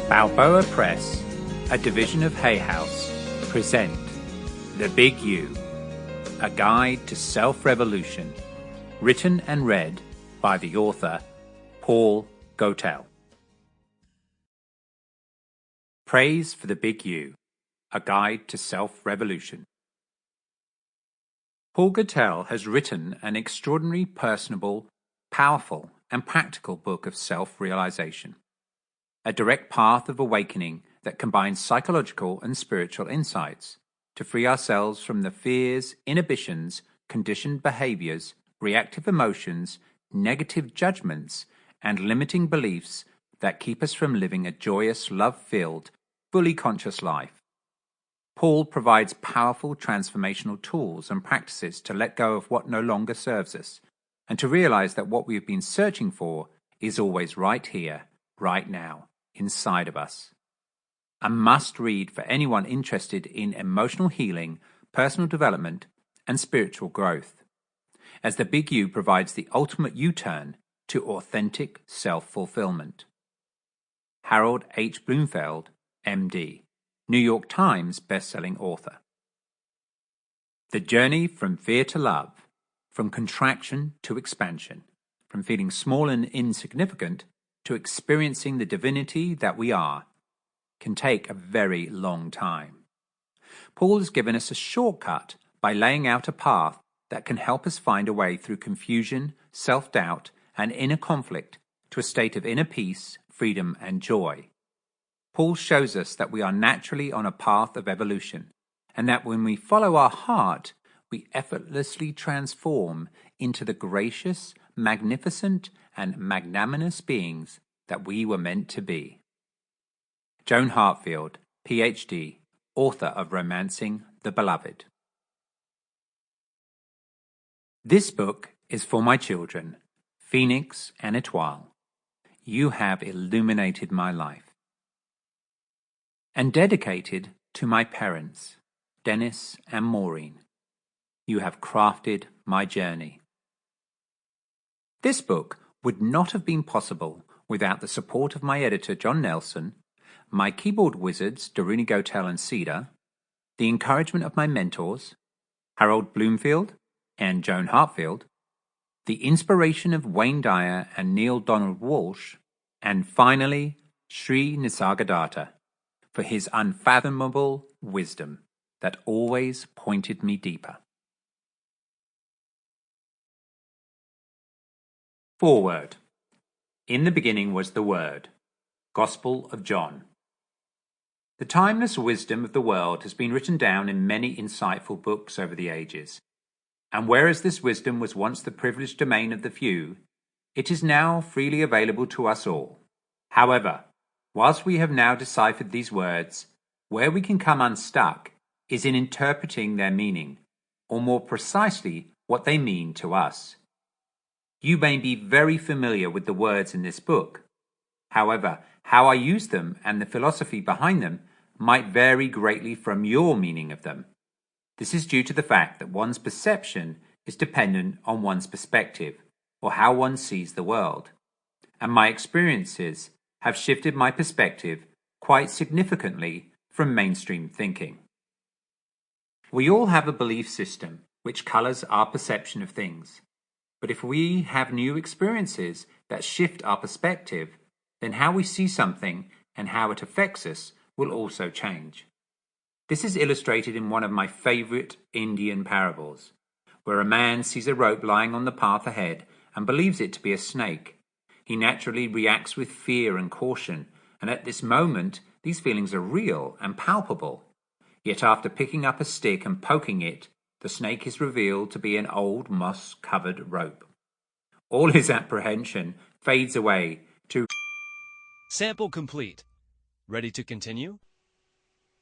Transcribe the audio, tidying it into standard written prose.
Balboa Press, a division of Hay House, present The Big You, a guide to self-revolution, written and read by the author, Paul Gotel. Praise for the Big You, a guide to self-revolution. Paul Gotel has written an extraordinary, personable, powerful, and practical book of self-realization. A direct path of awakening that combines psychological and spiritual insights to free ourselves from the fears, inhibitions, conditioned behaviors, reactive emotions, negative judgments, and limiting beliefs that keep us from living a joyous, love-filled, fully conscious life. Paul provides powerful transformational tools and practices to let go of what no longer serves us, and to realize that what we have been searching for is always right here, right now, inside of us. A must-read for anyone interested in emotional healing, personal development, and spiritual growth, as the Big You provides the ultimate U-turn to authentic self-fulfillment. Harold H. Bloomfield, M.D., New York Times best-selling author. The journey from fear to love, from contraction to expansion, from feeling small and insignificant to experiencing the divinity that we are, can take a very long time. Paul has given us a shortcut by laying out a path that can help us find a way through confusion, self-doubt, and inner conflict to a state of inner peace, freedom, and joy. Paul shows us that we are naturally on a path of evolution, and that when we follow our heart, we effortlessly transform into the gracious, magnificent, and magnanimous beings that we were meant to be. Joan Hartfield, Ph.D., author of Romancing the Beloved. This book is for my children, Phoenix and Etoile. You have illuminated my life. And dedicated to my parents, Dennis and Maureen. You have crafted my journey. This book would not have been possible without the support of my editor John Nelson, my keyboard wizards Daruni Gotel and Cedar, the encouragement of my mentors, Harold Bloomfield and Joan Hartfield, the inspiration of Wayne Dyer and Neil Donald Walsh, and finally Sri Nisargadatta for his unfathomable wisdom that always pointed me deeper. Foreword. In the beginning was the Word. Gospel of John. The timeless wisdom of the world has been written down in many insightful books over the ages, and whereas this wisdom was once the privileged domain of the few, it is now freely available to us all. However, whilst we have now deciphered these words, where we can come unstuck is in interpreting their meaning, or more precisely, what they mean to us. You may be very familiar with the words in this book. However, how I use them and the philosophy behind them might vary greatly from your meaning of them. This is due to the fact that one's perception is dependent on one's perspective, or how one sees the world. And my experiences have shifted my perspective quite significantly from mainstream thinking. We all have a belief system which colors our perception of things. But if we have new experiences that shift our perspective, then how we see something and how it affects us will also change. This is illustrated in one of my favorite Indian parables, where a man sees a rope lying on the path ahead and believes it to be a snake. He naturally reacts with fear and caution, and at this moment, these feelings are real and palpable. Yet after picking up a stick and poking it, the snake is revealed to be an old moss-covered rope. All his apprehension fades away to... Sample complete. Ready to continue?